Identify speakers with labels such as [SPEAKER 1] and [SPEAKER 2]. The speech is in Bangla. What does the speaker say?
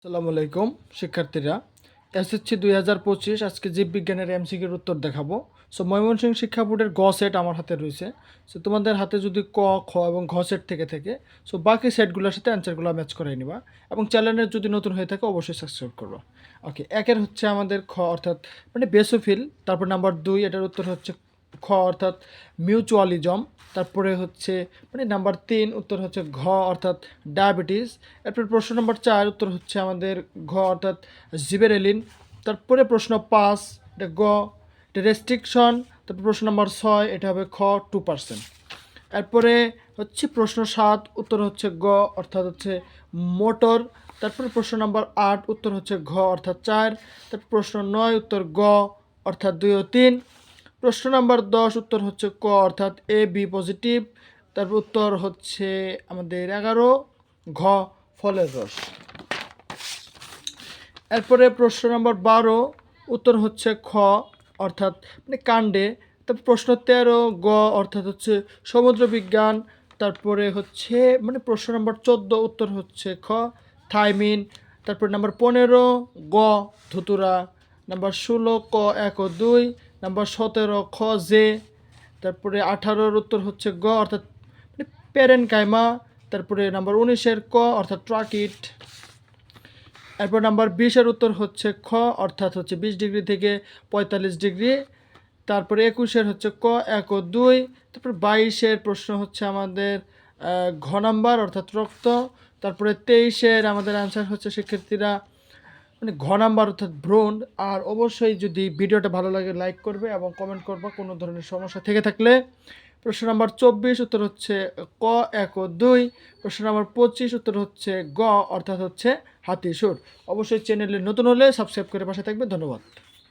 [SPEAKER 1] আসসালামু আলাইকুম শিক্ষার্থীরা। এসএসসি 2025 আজকে জীববিজ্ঞানের এমসিকিউর উত্তর দেখাবো। সো ময়মনসিংহ শিক্ষা বোর্ডের গ সেট আমার হাতে রয়েছে। সো তোমাদের হাতে যদি ক, খ এবং ঘ সেট থেকে থাকে, সো বাকি সেটগুলোর সাথে অ্যান্সারগুলো ম্যাচ করে নিবা এবং চ্যানেলের যদি নতুন হয়ে থাকে অবশ্যই সাবস্ক্রাইব করবা। ওকে, একের হচ্ছে আমাদের খ অর্থাৎ বেসোফিল, তারপর নাম্বার 2 এটার উত্তর হচ্ছে খ অর্থাৎ মিউচুয়ালিজম, তারপরে হচ্ছে নাম্বার 3 উত্তর হচ্ছে ঘ অর্থাৎ ডায়াবেটিস। এরপর প্রশ্ন নম্বর 4 উত্তর হচ্ছে আমাদের ঘ অর্থাৎ জিবেরেলিন। তারপরে প্রশ্ন 5 এটা গ, এটা রেস্ট্রিকশন। তারপর প্রশ্ন নম্বর 6 এটা হবে খ 2%। এরপরে হচ্ছে প্রশ্ন 7 উত্তর হচ্ছে গ অর্থাৎ হচ্ছে মোটর। তারপরে প্রশ্ন নম্বর 8 উত্তর হচ্ছে ঘ অর্থাৎ 4। তারপর প্রশ্ন 9 উত্তর গ অর্থাৎ 2 ও 3। প্রশ্ন নম্বর 10 উত্তর হচ্ছে ক অর্থাৎ এ বি পজিটিভ। তারপর উত্তর হচ্ছে আমাদের 11 ঘ ফলের রস। এরপরে প্রশ্ন নম্বর 12 উত্তর হচ্ছে খ অর্থাৎ কাণ্ডে। তারপর প্রশ্ন 13 গ অর্থাৎ হচ্ছে সমুদ্র বিজ্ঞান। তারপরে হচ্ছে প্রশ্ন নম্বর 14 উত্তর হচ্ছে খ থাইমিন। তারপর নাম্বার 15 গ ধুতুরা। নাম্বার 16 ক 1 ও 2। নাম্বার 17 খ জে। তারপরে 18 উত্তর হচ্ছে গ অর্থাৎ প্যারেনকাইমা। তারপরে নাম্বার 19 ক অর্থাৎ ট্রাকিট। এরপর নাম্বার 20 উত্তর হচ্ছে খ অর্থাৎ হচ্ছে 20 ডিগ্রি থেকে 45 ডিগ্রি। তারপরে 21 হচ্ছে ক 1 ও 2। তারপর 22 প্রশ্ন হচ্ছে আমাদের ঘ নাম্বার অর্থাৎ রক্ত। তারপরে 23 আমাদের অ্যান্সার হচ্ছে শিক্ষার্থীরা ঘ নাম্বার অর্থাৎ ভ্রূণ। আর অবশ্যই যদি ভিডিওটা ভালো লাগে লাইক করবে এবং কমেন্ট করবে কোনো ধরনের সমস্যা থেকে থাকলে। প্রশ্ন নাম্বার 24 উত্তর হচ্ছে ক 1 ও 2। প্রশ্ন নাম্বার 25 উত্তর হচ্ছে গ অর্থাৎ হচ্ছে হাতি সুর। অবশ্যই চ্যানেলে নতুন হলে সাবস্ক্রাইব করে পাশে থাকবে। ধন্যবাদ।